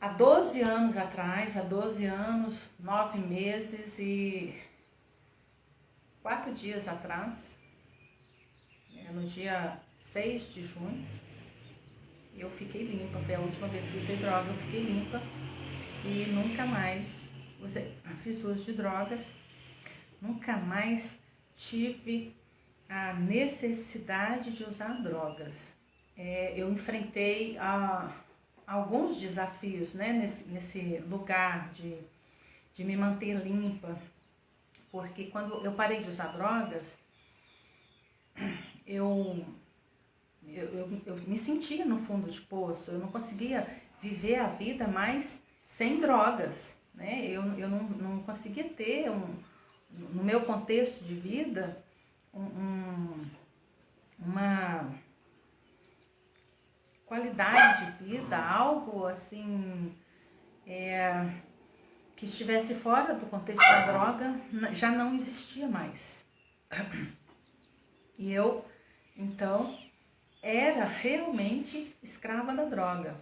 Há 12 anos atrás, há 12 anos, 9 meses e 4 dias atrás, no dia 6 de junho, eu fiquei limpa. Foi a última vez que usei droga, eu fiquei limpa e nunca mais fiz uso de drogas, nunca mais tive a necessidade de usar drogas. Eu enfrentei alguns desafios, né, nesse lugar de me manter limpa, porque quando eu parei de usar drogas, eu me sentia no fundo de poço, eu não conseguia viver a vida mais sem drogas, né? Eu não conseguia ter, no meu contexto de vida, uma qualidade de vida, algo assim, que estivesse fora do contexto da droga, já não existia mais. E eu, então, era realmente escrava da droga,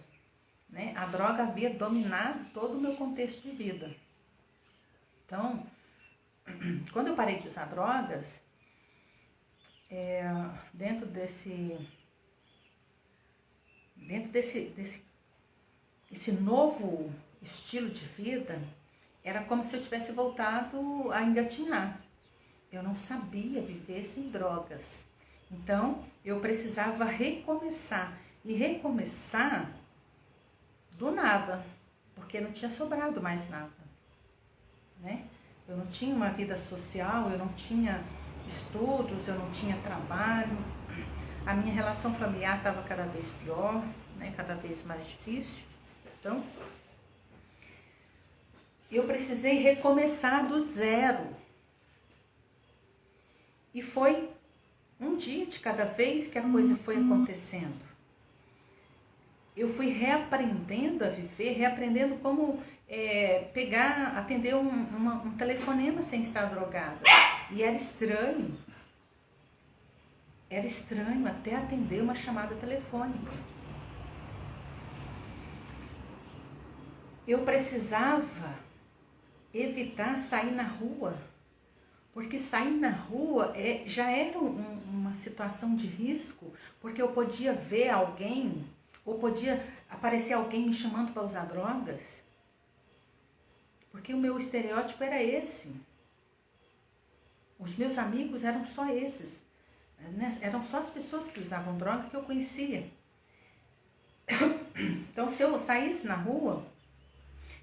né? A droga havia dominado todo o meu contexto de vida. Então, quando eu parei de usar drogas, dentro desse novo estilo de vida, era como se eu tivesse voltado a engatinhar. Eu não sabia viver sem drogas. Então, eu precisava recomeçar. E recomeçar do nada, porque não tinha sobrado mais nada, né? Eu não tinha uma vida social, eu não tinha estudos, eu não tinha trabalho. A minha relação familiar estava cada vez pior, né? Cada vez mais difícil. Então, eu precisei recomeçar do zero. E foi um dia de cada vez que a coisa foi acontecendo. Eu fui reaprendendo a viver, reaprendendo como atender um telefonema sem estar drogada. E era estranho até atender uma chamada telefônica. Eu precisava evitar sair na rua, porque sair na rua já era uma situação de risco, porque eu podia ver alguém, ou podia aparecer alguém me chamando para usar drogas, porque o meu estereótipo era esse. Os meus amigos eram só esses, né? Eram só as pessoas que usavam droga que eu conhecia. Então, se eu saísse na rua,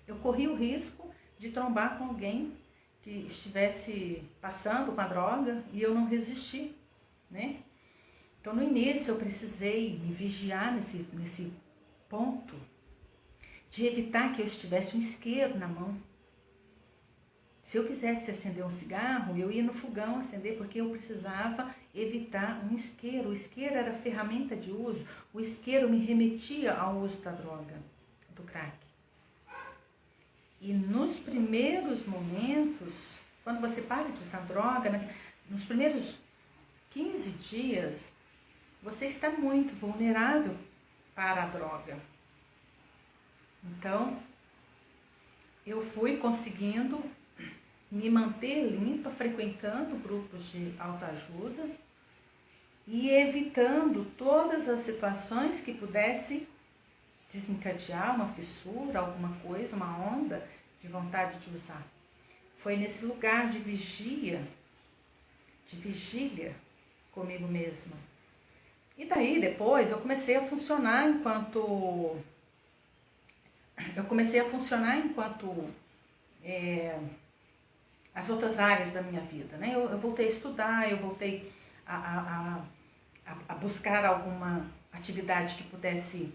eu corria o risco de trombar com alguém que estivesse passando com a droga e eu não resisti, né? Então, no início, eu precisei me vigiar nesse ponto de evitar que eu estivesse um isqueiro na mão. Se eu quisesse acender um cigarro, eu ia no fogão acender, porque eu precisava evitar um isqueiro. O isqueiro era ferramenta de uso, o isqueiro me remetia ao uso da droga, do crack. E nos primeiros momentos, quando você para de usar droga, né, nos primeiros 15 dias, você está muito vulnerável para a droga. Então, eu fui conseguindo me manter limpa, frequentando grupos de autoajuda e evitando todas as situações que pudesse desencadear uma fissura, alguma coisa, uma onda de vontade de usar. Foi nesse lugar de vigília comigo mesma. E daí, depois, eu comecei a funcionar enquanto as outras áreas da minha vida, né? Eu voltei a estudar, eu voltei a buscar alguma atividade que pudesse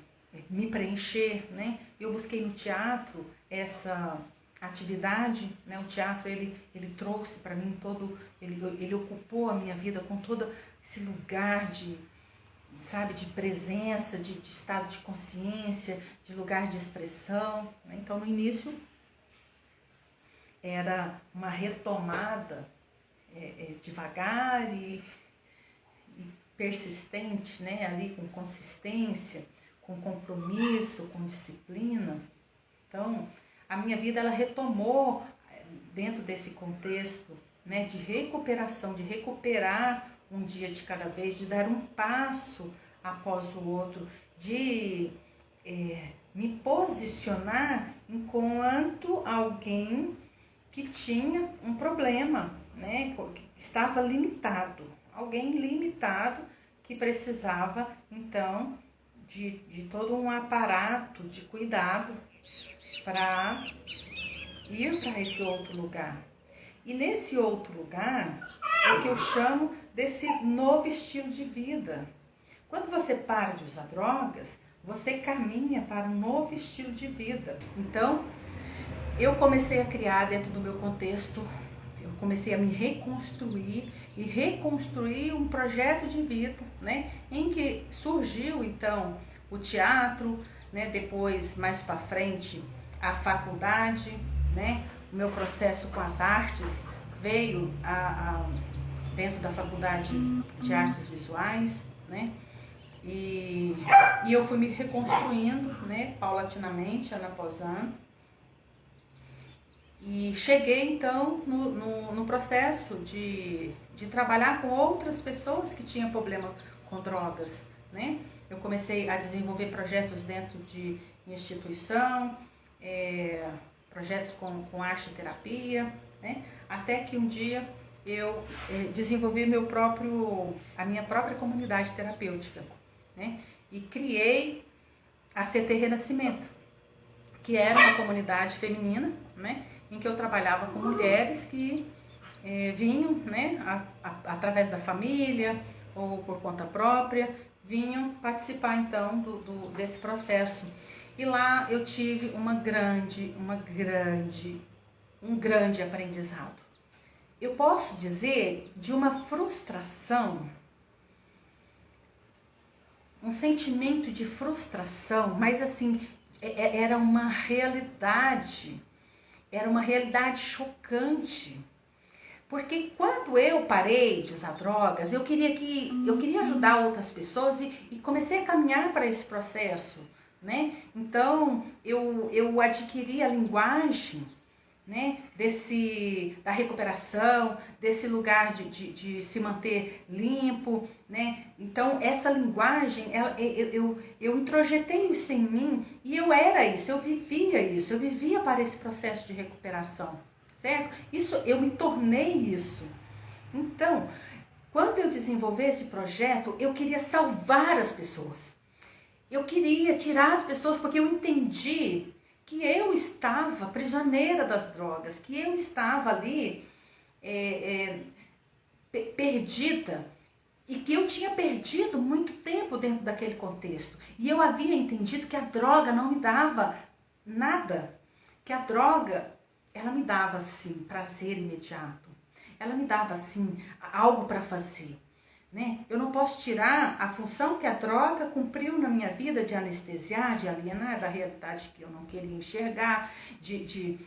me preencher, né? Eu busquei no teatro essa atividade, né? O teatro, ele trouxe para mim ele ocupou a minha vida com todo esse lugar de presença, de estado de consciência, de lugar de expressão, né? Então, no início, era uma retomada devagar e persistente, né? Ali com consistência, com compromisso, com disciplina. Então, a minha vida ela retomou dentro desse contexto, né, de recuperação, de recuperar um dia de cada vez, de dar um passo após o outro, de me posicionar enquanto alguém que tinha um problema, né, que estava limitado, alguém limitado que precisava então de todo um aparato de cuidado para ir para esse outro lugar. E nesse outro lugar é que eu chamo desse novo estilo de vida. Quando você para de usar drogas, você caminha para um novo estilo de vida. Então, eu comecei a criar dentro do meu contexto, eu comecei a me reconstruir e reconstruir um projeto de vida, né, em que surgiu então o teatro, né, depois mais para frente a faculdade, né, o meu processo com as artes veio dentro da faculdade de artes visuais, né, e eu fui me reconstruindo, né, paulatinamente, ano após ano. E cheguei então no processo de trabalhar com outras pessoas que tinham problema com drogas, né? Eu comecei a desenvolver projetos dentro de instituição, projetos com arte e terapia, né? Até que um dia eu desenvolvi a minha própria comunidade terapêutica, né? E criei a CT Renascimento, que era uma comunidade feminina, né, em que eu trabalhava com mulheres que vinham, né, através da família ou por conta própria, vinham participar então desse processo. E lá eu tive um grande aprendizado. Eu posso dizer de uma frustração, um sentimento de frustração, mas assim, era uma realidade chocante. Porque quando eu parei de usar drogas, eu queria ajudar outras pessoas e comecei a caminhar para esse processo, né? Então, eu adquiri a linguagem, né, da recuperação, desse lugar de se manter limpo, né? Então, essa linguagem, eu introjetei isso em mim e eu era isso, eu vivia para esse processo de recuperação, certo? Eu me tornei isso. Então, quando eu desenvolvi esse projeto, eu queria salvar as pessoas. Eu queria tirar as pessoas porque eu entendi que eu estava prisioneira das drogas, que eu estava ali perdida e que eu tinha perdido muito tempo dentro daquele contexto. E eu havia entendido que a droga não me dava nada, que a droga, ela me dava, sim, prazer imediato. Ela me dava, sim, algo para fazer. Né? Eu não posso tirar a função que a droga cumpriu na minha vida de anestesiar, de alienar da realidade que eu não queria enxergar, de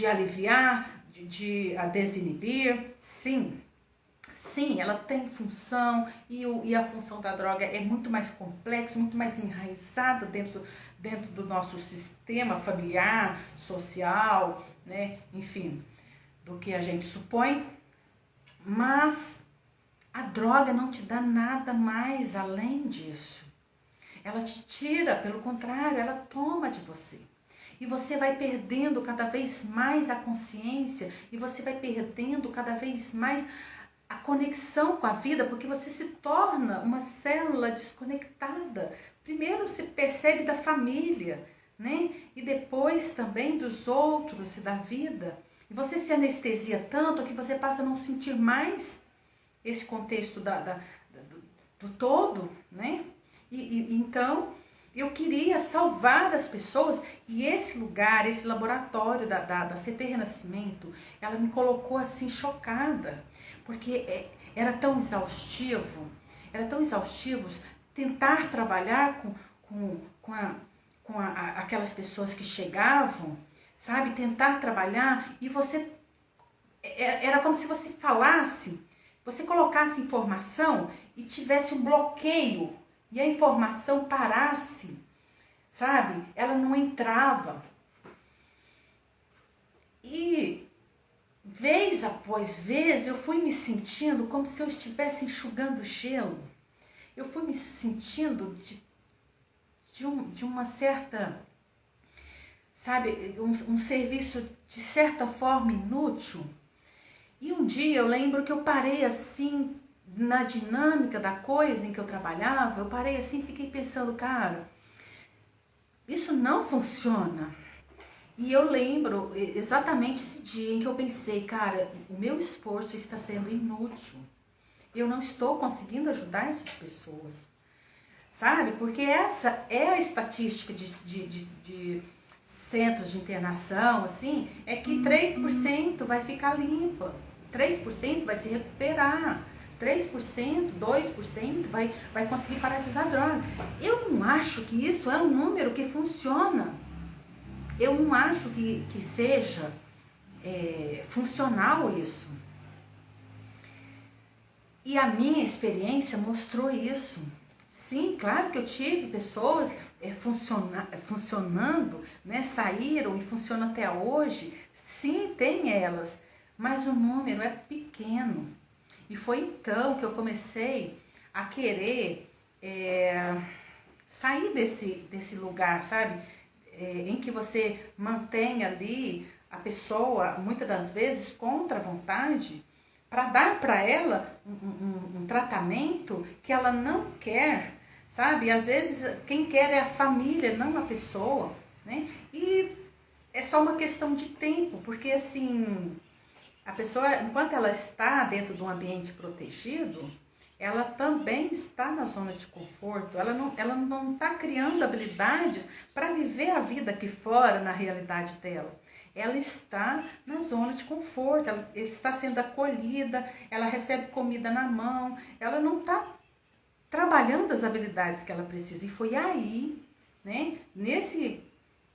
aliviar, de desinibir. Sim, ela tem função e a função da droga é muito mais complexa, muito mais enraizada dentro do nosso sistema familiar, social, né? Enfim, do que a gente supõe, mas a droga não te dá nada mais além disso. Ela te tira, pelo contrário, ela toma de você. E você vai perdendo cada vez mais a consciência e você vai perdendo cada vez mais a conexão com a vida, porque você se torna uma célula desconectada. Primeiro se percebe da família, né? E depois também dos outros e da vida. E você se anestesia tanto que você passa a não sentir mais esse contexto do todo, né? Então, eu queria salvar as pessoas e esse lugar, esse laboratório da CT Renascimento, ela me colocou assim chocada, porque era tão exaustivo tentar trabalhar com aquelas pessoas que chegavam, sabe? Tentar trabalhar e você, era como se você falasse, você colocasse informação e tivesse um bloqueio e a informação parasse, sabe? Ela não entrava. vez após vez, eu fui me sentindo como se eu estivesse enxugando gelo. Eu fui me sentindo de uma certa, sabe, um serviço de certa forma inútil. E um dia eu lembro que eu parei assim, na dinâmica da coisa em que eu trabalhava, eu parei assim e fiquei pensando, cara, isso não funciona. E eu lembro exatamente esse dia em que eu pensei, cara, o meu esforço está sendo inútil. Eu não estou conseguindo ajudar essas pessoas, sabe? Porque essa é a estatística de centros de internação, assim, é que 3% vai ficar limpa, 3% vai se recuperar, 3%, 2% vai conseguir parar de usar droga. Eu não acho que isso é um número que funciona. Eu não acho que seja funcional isso. E a minha experiência mostrou isso. Sim, claro que eu tive pessoas funcionando, né, saíram e funcionam até hoje. Sim, tem elas, mas o número é pequeno. E foi então que eu comecei a querer sair desse lugar, sabe? Em que você mantém ali a pessoa, muitas das vezes, contra a vontade, para dar para ela um tratamento que ela não quer, sabe? Às vezes quem quer é a família, não a pessoa, né? E é só uma questão de tempo, porque assim, a pessoa, enquanto ela está dentro de um ambiente protegido, ela também está na zona de conforto, ela não está criando habilidades para viver a vida aqui fora, na realidade dela. Ela está na zona de conforto, ela está sendo acolhida, ela recebe comida na mão, ela não está trabalhando as habilidades que ela precisa. E foi aí, né,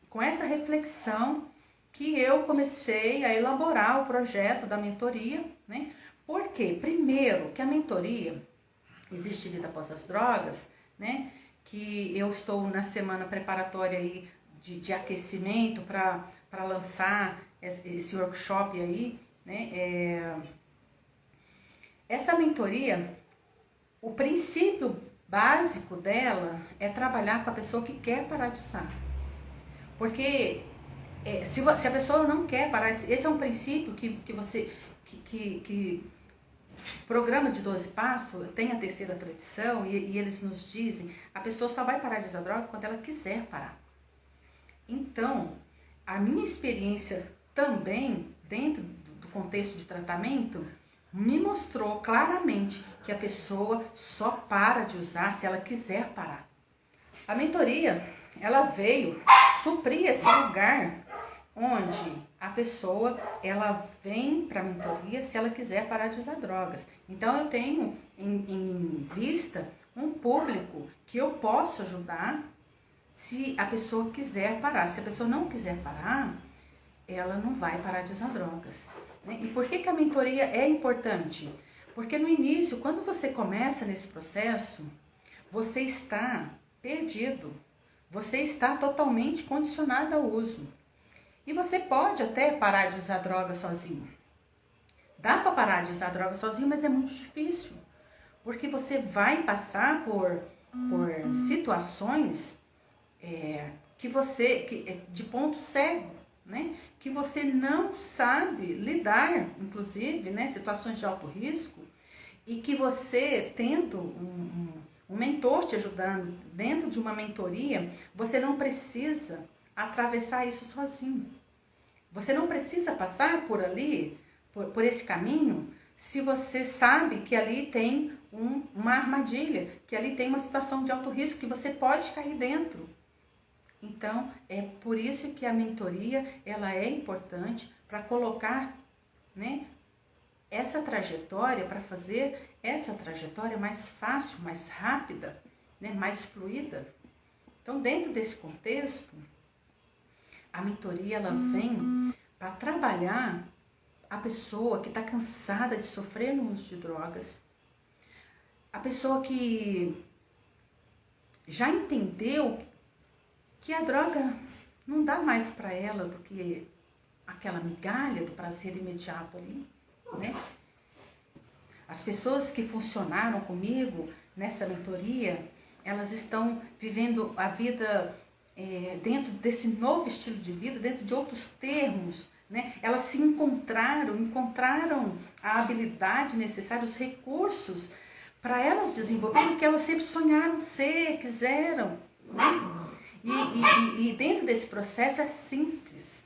com essa reflexão, que eu comecei a elaborar o projeto da mentoria, né? Por quê? Primeiro, que a mentoria existe vida após as drogas, né? Que eu estou na semana preparatória aí de aquecimento para lançar esse workshop aí, né? Essa mentoria, o princípio básico dela é trabalhar com a pessoa que quer parar de usar. Porque se a pessoa não quer parar, esse é um princípio que programa de 12 passos tem a terceira tradição e eles nos dizem, a pessoa só vai parar de usar droga quando ela quiser parar. Então, a minha experiência também, dentro do contexto de tratamento, me mostrou claramente que a pessoa só para de usar se ela quiser parar. A mentoria, ela veio suprir esse lugar onde a pessoa, ela vem para a mentoria se ela quiser parar de usar drogas. Então, eu tenho em vista um público que eu posso ajudar se a pessoa quiser parar. Se a pessoa não quiser parar, ela não vai parar de usar drogas. Né? E por que a mentoria é importante? Porque no início, quando você começa nesse processo, você está perdido. Você está totalmente condicionado ao uso. E você pode até parar de usar droga sozinho. Dá para parar de usar droga sozinho, mas é muito difícil. Porque você vai passar por situações de ponto cego, né? Que você não sabe lidar, inclusive, né? Situações de alto risco, e que você, tendo um mentor te ajudando dentro de uma mentoria, você não precisa atravessar isso sozinho. Você não precisa passar por ali, por esse caminho, se você sabe que ali tem uma armadilha, que ali tem uma situação de alto risco, que você pode cair dentro. Então, é por isso que a mentoria, ela é importante para colocar, né, essa trajetória, para fazer essa trajetória mais fácil, mais rápida, né, mais fluida. Então, dentro desse contexto, a mentoria, ela vem para trabalhar a pessoa que está cansada de sofrer no uso de drogas, a pessoa que já entendeu que a droga não dá mais para ela do que aquela migalha do prazer imediato ali, né? As pessoas que funcionaram comigo nessa mentoria, elas estão vivendo a vida dentro desse novo estilo de vida, dentro de outros termos, né? Elas se encontraram a habilidade necessária, os recursos para elas desenvolverem o que elas sempre sonharam ser, quiseram, né? E dentro desse processo é simples,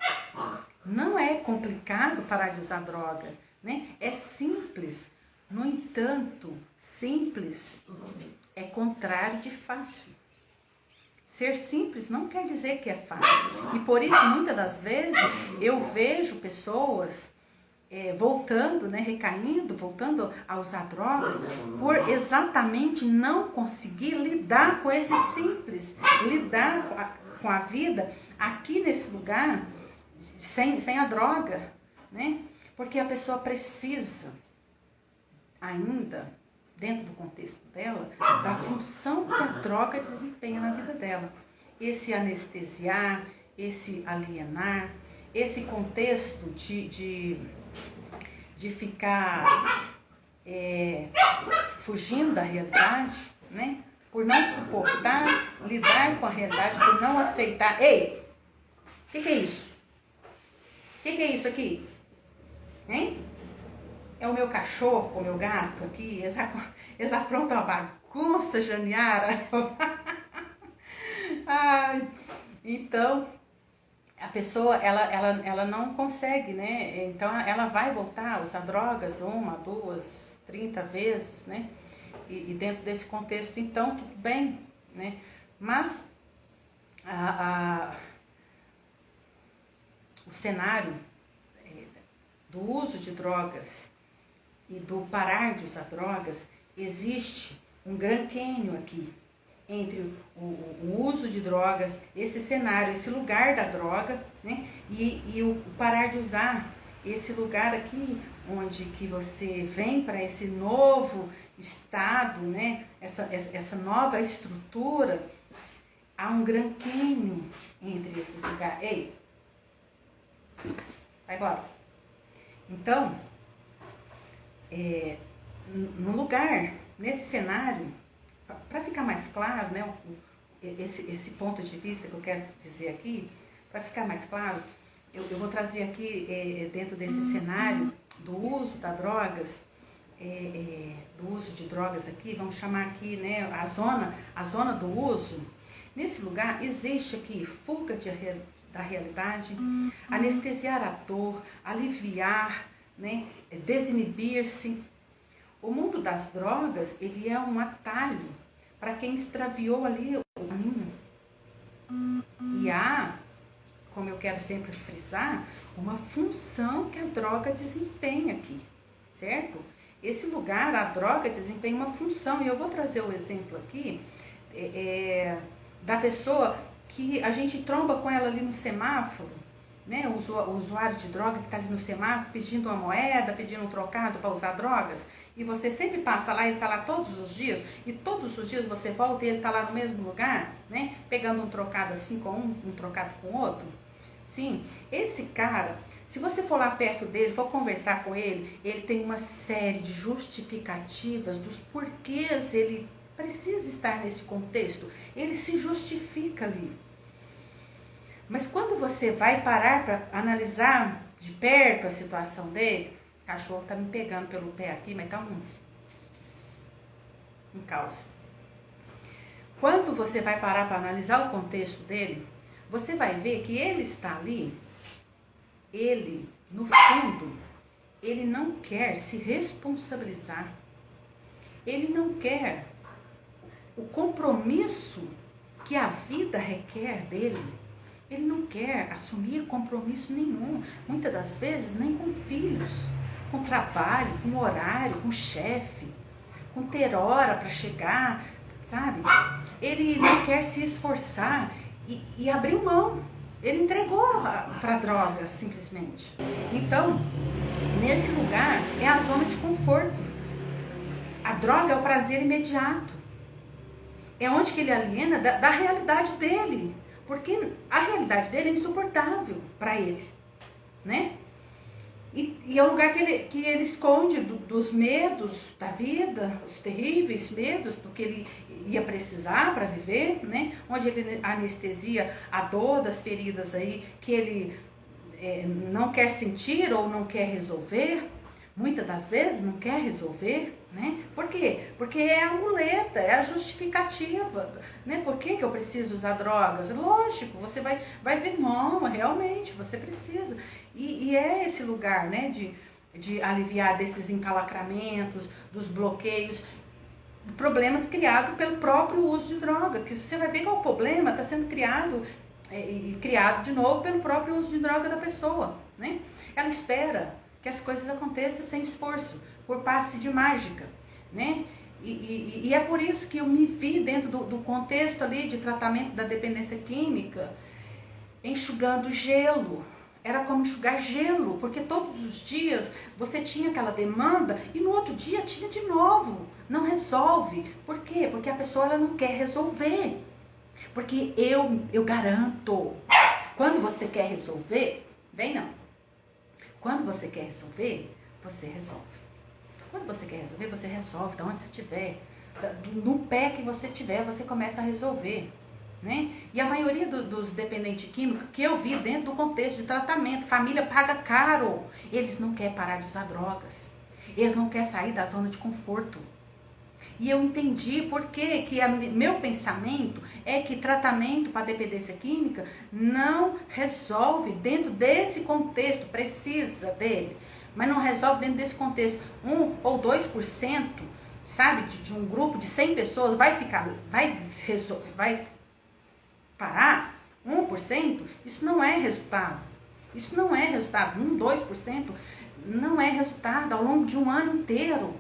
não é complicado parar de usar droga, né? É simples. No entanto, simples é contrário de fácil. Ser simples não quer dizer que é fácil. E por isso, muitas das vezes, eu vejo pessoas voltando, né, recaindo, voltando a usar drogas, por exatamente não conseguir lidar com esse simples, lidar com a vida aqui nesse lugar, sem a droga, né? Porque a pessoa precisa ainda, dentro do contexto dela, da função que a droga desempenha na vida dela. Esse anestesiar, esse alienar, esse contexto de ficar fugindo da realidade, né? Por não suportar, lidar com a realidade, por não aceitar. Ei, o que é isso? O que é isso aqui? Hein? É o meu cachorro, o meu gato aqui, eles aprontam uma bagunça, Janiara. Ai, então, a pessoa, ela não consegue, né? Então, ela vai voltar a usar drogas 1, 2, 30 vezes, né? E dentro desse contexto, então, tudo bem, né? Mas, o cenário do uso de drogas e do parar de usar drogas, existe um gran cânion aqui, entre o uso de drogas, esse cenário, esse lugar da droga, né? E o parar de usar, esse lugar aqui, onde que você vem para esse novo estado, né? Essa nova estrutura, há um gran cânion entre esses lugares. Ei, vai embora. Então, no lugar, nesse cenário, para ficar mais claro, né, esse ponto de vista que eu quero dizer aqui, para ficar mais claro, eu vou trazer aqui, dentro desse cenário do uso das drogas, do uso de drogas aqui, vamos chamar aqui, né, a zona do uso. Nesse lugar existe aqui fuga da realidade, anestesiar a dor, aliviar, né, desinibir-se. O mundo das drogas, ele é um atalho para quem extraviou ali o caminho. E há, como eu quero sempre frisar, uma função que a droga desempenha aqui, certo? Esse lugar, a droga desempenha uma função. E eu vou trazer o exemplo aqui da pessoa que a gente tromba com ela ali no semáforo, né? O usuário de droga que está ali no semáforo pedindo uma moeda, pedindo um trocado para usar drogas, e você sempre passa lá, ele está lá todos os dias, e todos os dias você volta e ele está lá no mesmo lugar, né? Pegando um trocado assim com um trocado com outro. Sim, esse cara, se você for lá perto dele, for conversar com ele, ele tem uma série de justificativas dos porquês ele precisa estar nesse contexto. Ele se justifica ali. Mas quando você vai parar para analisar de perto a situação dele, o cachorro tá me pegando pelo pé aqui, mas tá um caos. Quando você vai parar para analisar o contexto dele, você vai ver que ele está ali, ele, no fundo, ele não quer se responsabilizar. Ele não quer o compromisso que a vida requer dele. Ele não quer assumir compromisso nenhum, muitas das vezes nem com filhos, com trabalho, com horário, com chefe, com ter hora para chegar, sabe? Ele não quer se esforçar e abriu mão. Ele entregou para a droga, simplesmente. Então, nesse lugar é a zona de conforto. A droga é o prazer imediato. É onde que ele aliena da realidade dele. Porque a realidade dele é insuportável para ele, né? E é o lugar que ele esconde dos medos da vida, os terríveis medos do que ele ia precisar para viver, né? Onde ele anestesia a dor das feridas aí que ele não quer sentir ou não quer resolver. Muitas das vezes não quer resolver, né? Por quê? Porque é a muleta, é a justificativa, né? Por que eu preciso usar drogas? Lógico, você vai ver, não, realmente, você precisa. E é esse lugar, né, de aliviar desses encalacramentos, dos bloqueios, problemas criados pelo próprio uso de droga. Que você vai ver que o problema está sendo criado e criado de novo pelo próprio uso de droga da pessoa, né? Ela espera que as coisas aconteçam sem esforço, por passe de mágica, né? E é por isso que eu me vi dentro do contexto ali de tratamento da dependência química, enxugando gelo. Era como enxugar gelo, porque todos os dias você tinha aquela demanda e no outro dia tinha de novo. Não resolve. Por quê? Porque a pessoa ela não quer resolver. Porque eu garanto, quando você quer resolver, vem não. Quando você quer resolver, você resolve. Quando você quer resolver, você resolve. Da onde você estiver, no pé que você tiver, você começa a resolver, né? E a maioria dos dependentes químicos que eu vi dentro do contexto de tratamento, família paga caro. Eles não querem parar de usar drogas. Eles não querem sair da zona de conforto. E eu entendi porque que meu pensamento é que tratamento para dependência química não resolve dentro desse contexto, precisa dele, mas não resolve dentro desse contexto. 1 ou 2%, sabe, de um grupo de 100 pessoas vai parar 1%, isso não é resultado. Isso não é resultado. 1, 2% não é resultado ao longo de um ano inteiro.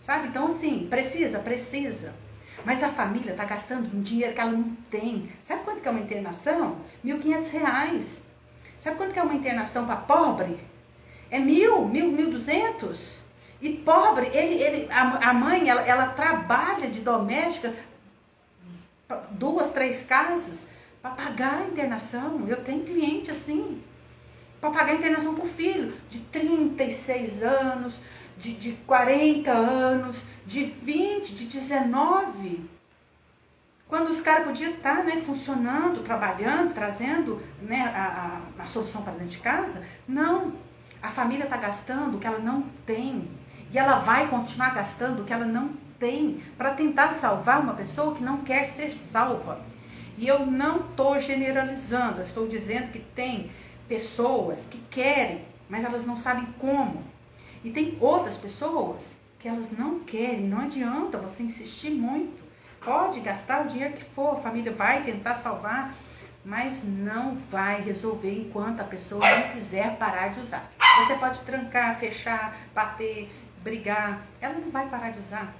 Sabe? Então, assim, precisa. Mas a família está gastando um dinheiro que ela não tem. Sabe quanto que é uma internação? R$1.500. Sabe quanto que é uma internação para pobre? É 1.200. E pobre, a mãe, ela trabalha de doméstica 2, 3 casas para pagar a internação. Eu tenho cliente assim, para pagar a internação para o filho de 36 anos, de 40 anos, de 20, de 19. Quando os caras podiam estar, né, funcionando, trabalhando, trazendo, né, a solução para dentro de casa. Não, a família está gastando o que ela não tem. E ela vai continuar gastando o que ela não tem para tentar salvar uma pessoa que não quer ser salva. E eu não estou generalizando, eu estou dizendo que tem pessoas que querem, mas elas não sabem como. E tem outras pessoas que elas não querem, não adianta você insistir muito. Pode gastar o dinheiro que for, a família vai tentar salvar, mas não vai resolver enquanto a pessoa não quiser parar de usar. Você pode trancar, fechar, bater, brigar, ela não vai parar de usar,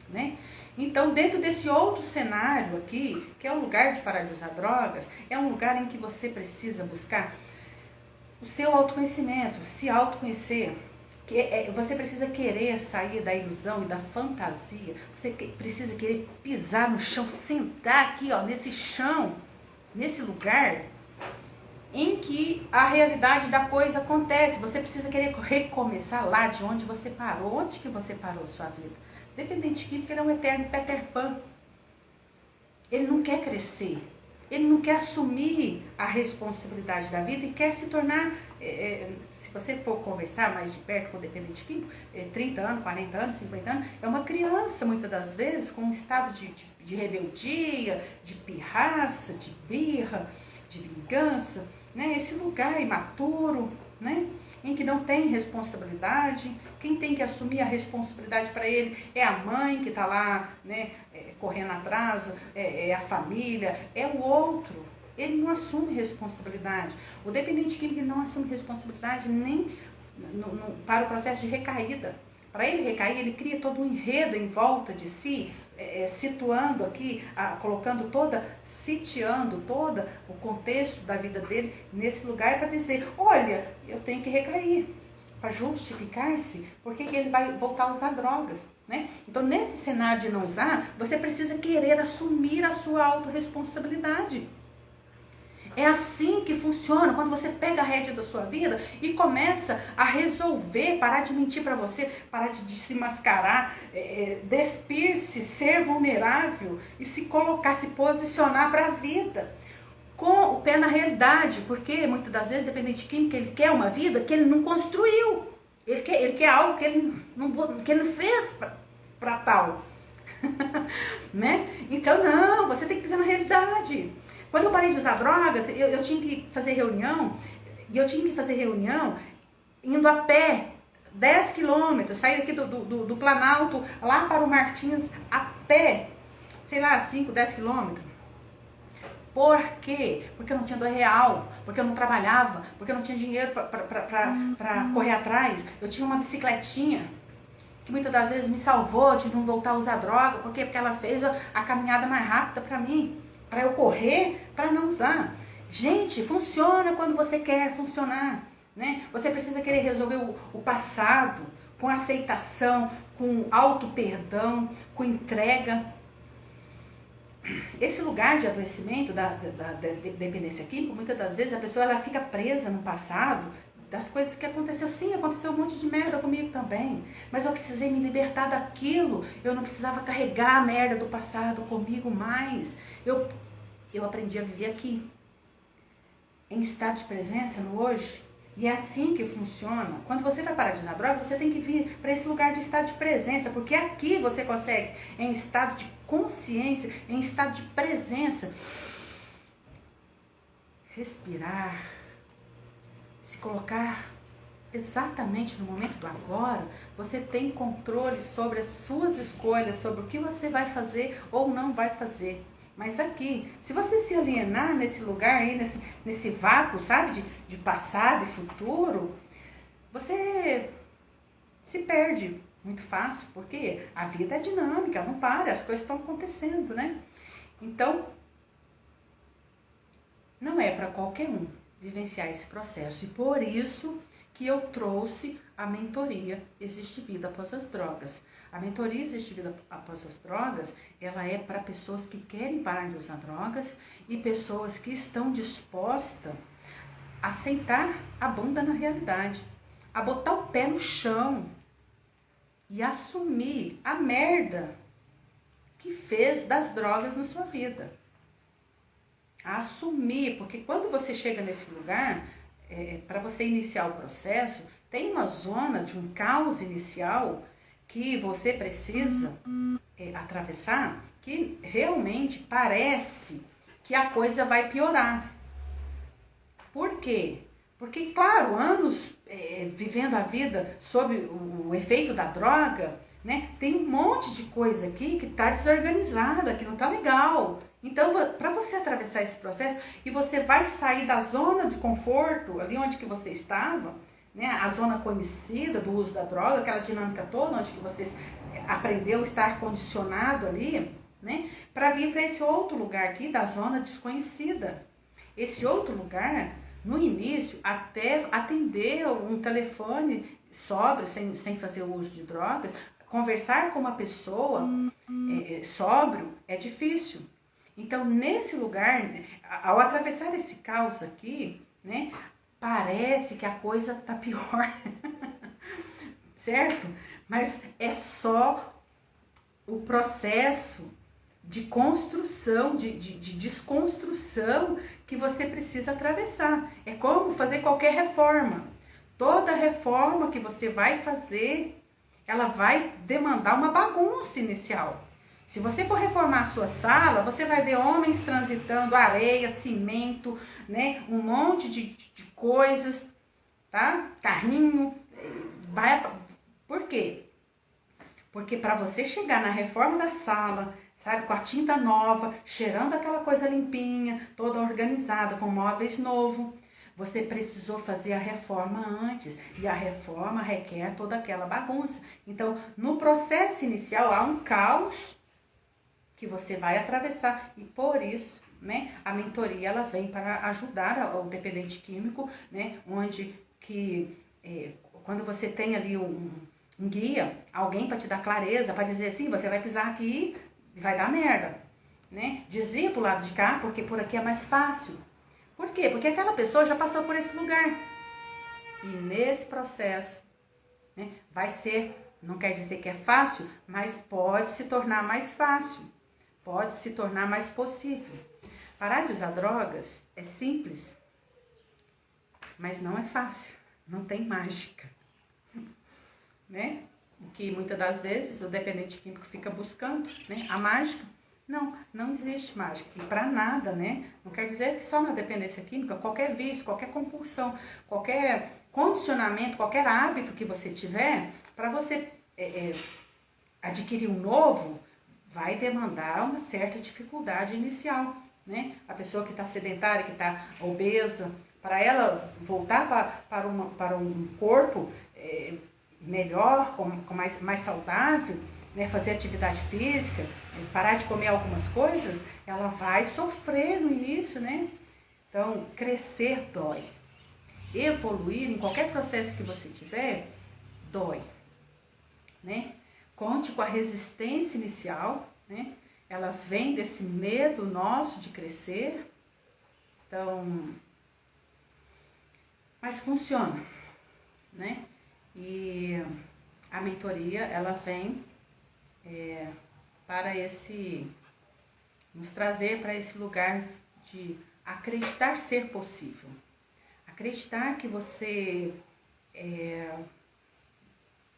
né? Então, dentro desse outro cenário aqui, que é o lugar de parar de usar drogas, é um lugar em que você precisa buscar o seu autoconhecimento, se autoconhecer. Você precisa querer sair da ilusão e da fantasia. Você precisa querer pisar no chão, sentar aqui, ó, nesse chão, nesse lugar em que a realidade da coisa acontece. Você precisa querer recomeçar lá de onde você parou. Onde que você parou a sua vida? Dependente químico, ele é um eterno Peter Pan. Ele não quer crescer. Ele não quer assumir a responsabilidade da vida e quer se tornar, se você for conversar mais de perto com o dependente químico, 30 anos, 40 anos, 50 anos, é uma criança muitas das vezes com um estado de rebeldia, de pirraça, de birra, de vingança, né? Esse lugar imaturo, né? Em que não tem responsabilidade. Quem tem que assumir a responsabilidade para ele é a mãe que está lá, né, correndo atrás, é a família, é o outro. Ele não assume responsabilidade. O dependente químico não assume responsabilidade nem para o processo de recaída. Para ele recair, ele cria todo um enredo em volta de si, situando aqui, sitiando todo o contexto da vida dele nesse lugar para dizer, olha, eu tenho que recair, para justificar-se, porque ele vai voltar a usar drogas, né? Então, nesse cenário de não usar, você precisa querer assumir a sua autorresponsabilidade. É assim que funciona quando você pega a rédea da sua vida e começa a resolver, parar de mentir para você, parar de se mascarar, despir-se, ser vulnerável e se colocar, se posicionar para a vida com o pé na realidade, porque muitas das vezes, dependente de química, ele quer uma vida que ele não construiu, ele quer algo que ele não fez para tal. Né? Então não, você tem que pisar na realidade. Quando eu parei de usar drogas, eu tinha que fazer reunião, e eu tinha que fazer reunião indo a pé 10 quilômetros, sair daqui do Planalto lá para o Martins a pé, sei lá, 5, 10 quilômetros. Por quê? Porque eu não tinha R$2, porque eu não trabalhava, porque eu não tinha dinheiro para correr atrás. Eu tinha uma bicicletinha que muitas das vezes me salvou de não voltar a usar droga. Por quê? Porque ela fez a caminhada mais rápida para mim, para eu correr, para não usar. Gente, funciona quando você quer funcionar, né? Você precisa querer resolver o passado com aceitação, com auto-perdão, com entrega. Esse lugar de adoecimento da dependência química, muitas das vezes a pessoa ela fica presa no passado, das coisas que aconteceu. Sim, aconteceu um monte de merda comigo também, mas eu precisei me libertar daquilo. Eu não precisava carregar a merda do passado comigo mais. Eu aprendi a viver aqui, em estado de presença, no hoje. E é assim que funciona. Quando você vai parar de usar droga, você tem que vir para esse lugar de estado de presença, porque aqui você consegue, em estado de consciência, em estado de presença, respirar, se colocar exatamente no momento do agora. Você tem controle sobre as suas escolhas, sobre o que você vai fazer ou não vai fazer. Mas aqui, se você se alienar nesse lugar aí, nesse vácuo, sabe, de passado e futuro, você se perde muito fácil, porque a vida é dinâmica, não para, as coisas estão acontecendo, né? Então, não é para qualquer um vivenciar esse processo. E por isso que eu trouxe a mentoria Existe Vida Após as Drogas. A mentoria Existe Vida Após as Drogas, ela é para pessoas que querem parar de usar drogas e pessoas que estão dispostas a aceitar a bunda na realidade, a botar o pé no chão e assumir a merda que fez das drogas na sua vida. A assumir, porque quando você chega nesse lugar, para você iniciar o processo, tem uma zona de um caos inicial que você precisa atravessar, que realmente parece que a coisa vai piorar. Por quê? Porque, claro, anos vivendo a vida sob o efeito da droga, né, tem um monte de coisa aqui que está desorganizada, que não está legal. Então, para você atravessar esse processo, e você vai sair da zona de conforto, ali onde que você estava, né, a zona conhecida do uso da droga, aquela dinâmica toda, onde que você aprendeu a estar condicionado ali, né, para vir para esse outro lugar aqui, da zona desconhecida. Esse outro lugar, no início, até atender um telefone sóbrio, sem fazer o uso de drogas, conversar com uma pessoa sóbrio é difícil. Então, nesse lugar, ao atravessar esse caos aqui, né, parece que a coisa tá pior, certo? Mas é só o processo de construção, de desconstrução que você precisa atravessar. É como fazer qualquer reforma. Toda reforma que você vai fazer, ela vai demandar uma bagunça inicial. Se você for reformar a sua sala, você vai ver homens transitando areia, cimento, né? Um monte de coisas, tá? Carrinho. Por quê? Porque para você chegar na reforma da sala, sabe, com a tinta nova, cheirando aquela coisa limpinha, toda organizada, com móveis novos, você precisou fazer a reforma antes. E a reforma requer toda aquela bagunça. Então, no processo inicial, há um caos que você vai atravessar, e por isso, né, a mentoria ela vem para ajudar o dependente químico, né, onde que quando você tem ali um guia, alguém para te dar clareza, para dizer assim, você vai pisar aqui e vai dar merda, né, desvia pro lado de cá, porque por aqui é mais fácil, Por quê? Porque aquela pessoa já passou por esse lugar. E nesse processo, né, vai ser, não quer dizer que é fácil, mas pode se tornar mais fácil. Pode se tornar mais possível. Parar de usar drogas é simples, mas não é fácil. Não tem mágica. Né? O que muitas das vezes o dependente químico fica buscando, né? A mágica. Não existe mágica. E para nada, né? Não quer dizer que só na dependência química, qualquer vício, qualquer compulsão, qualquer condicionamento, qualquer hábito que você tiver, para você adquirir um novo, vai demandar uma certa dificuldade inicial, né? A pessoa que está sedentária, que está obesa, para ela voltar para um corpo melhor, com mais saudável, né? Fazer atividade física, parar de comer algumas coisas, ela vai sofrer no início, né? Então, crescer dói. Evoluir em qualquer processo que você tiver, dói, né? Conte com a resistência inicial, né? Ela vem desse medo nosso de crescer. Então, mas funciona, né? E a mentoria, ela vem para nos trazer para esse lugar de acreditar ser possível. Acreditar que você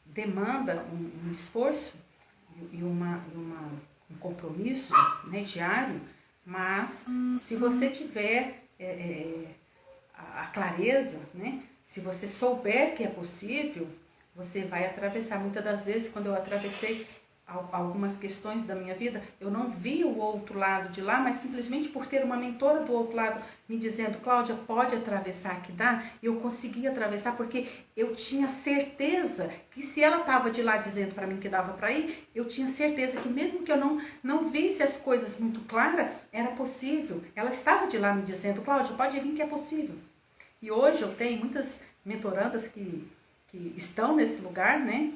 demanda um esforço e um compromisso, né, diário, mas se você tiver a clareza, né, se você souber que é possível, você vai atravessar. Muitas das vezes, quando eu atravessei algumas questões da minha vida, eu não vi o outro lado de lá, mas simplesmente por ter uma mentora do outro lado me dizendo, Cláudia, pode atravessar que dá, eu consegui atravessar porque eu tinha certeza que se ela estava de lá dizendo para mim que dava para ir, eu tinha certeza que mesmo que eu não visse as coisas muito claras, era possível. Ela estava de lá me dizendo, Cláudia, pode vir que é possível. E hoje eu tenho muitas mentorandas que estão nesse lugar, né,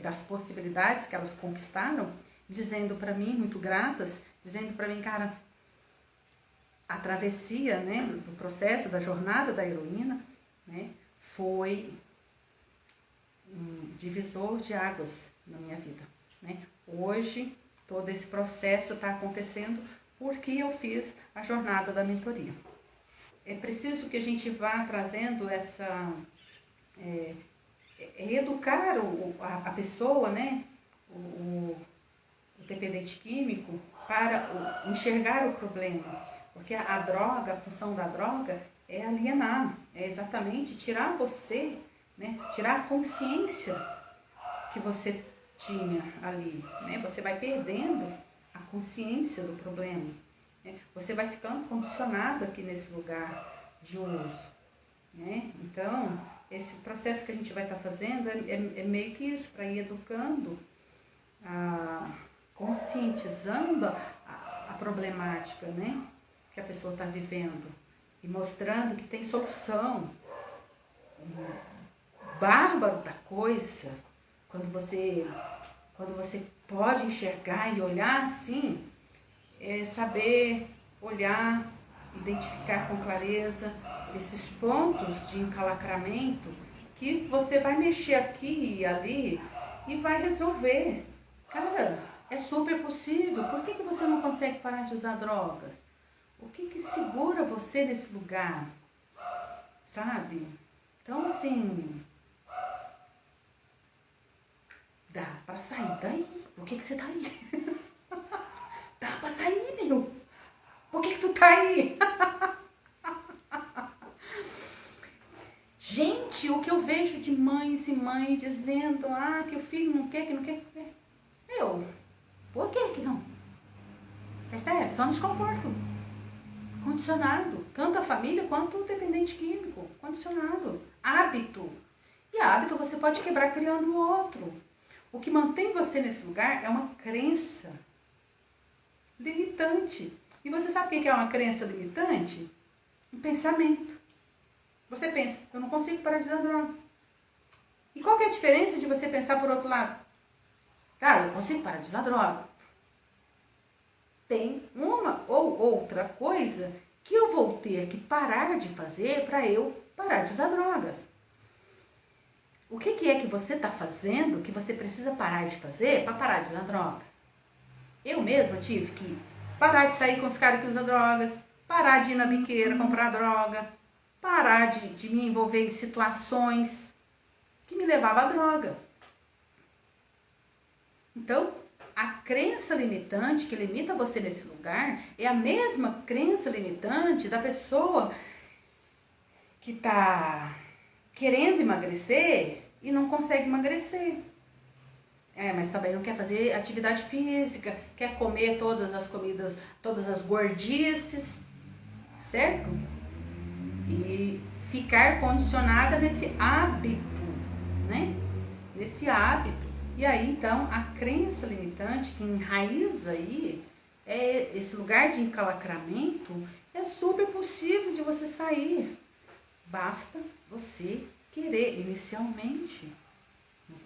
das possibilidades que elas conquistaram, dizendo para mim, muito gratas, dizendo para mim, cara, a travessia, né, do processo, da jornada da heroína, né, foi um divisor de águas na minha vida, né. Hoje, todo esse processo está acontecendo porque eu fiz a jornada da mentoria. É preciso que a gente vá trazendo educar a pessoa, né, o dependente químico, para enxergar o problema. Porque a droga, a função da droga é alienar, é exatamente tirar você, né, tirar a consciência que você tinha ali, né? Você vai perdendo a consciência do problema, né? Você vai ficando condicionado aqui nesse lugar de uso, né? Então, esse processo que a gente vai estar fazendo é meio que isso, para ir educando, conscientizando a problemática, né, que a pessoa está vivendo e mostrando que tem solução. Bárbaro da coisa, quando você pode enxergar e olhar assim, saber olhar, identificar com clareza esses pontos de encalacramento que você vai mexer aqui e ali e vai resolver. Cara, é super possível. Por que você não consegue parar de usar drogas? O que segura você nesse lugar? Sabe? Então, assim, dá pra sair daí. Por que você tá aí? Dá pra sair, meu. Por que tu tá aí? Gente, o que eu vejo de mães e mães dizendo, que o filho não quer, que não quer. Meu, por que não? Percebe? Só no desconforto. Condicionado. Tanto a família quanto o dependente químico. Condicionado. Hábito. E hábito você pode quebrar criando outro. O que mantém você nesse lugar é uma crença limitante. E você sabe o que é uma crença limitante? Um pensamento. Você pensa, eu não consigo parar de usar droga. E qual que é a diferença de você pensar por outro lado? Eu consigo parar de usar droga. Tem uma ou outra coisa que eu vou ter que parar de fazer para eu parar de usar drogas? O que é que você está fazendo que você precisa parar de fazer para parar de usar drogas? Eu mesma tive que parar de sair com os caras que usam drogas, parar de ir na biqueira comprar droga, parar de me envolver em situações que me levavam à droga. Então, a crença limitante que limita você nesse lugar é a mesma crença limitante da pessoa que está querendo emagrecer e não consegue emagrecer. Mas também não quer fazer atividade física, quer comer todas as comidas, todas as gordices, certo? E ficar condicionada nesse hábito, né? Nesse hábito. E aí, então, a crença limitante que enraiza aí, esse lugar de encalacramento, é super possível de você sair. Basta você querer, inicialmente.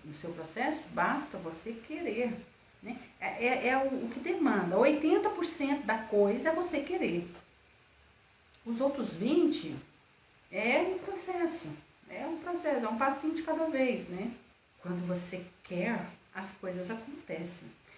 No seu processo, basta você querer. Né? É o que demanda. 80% da coisa é você querer. Os outros 20% é um processo. É um passinho de cada vez, né? Quando você quer, as coisas acontecem.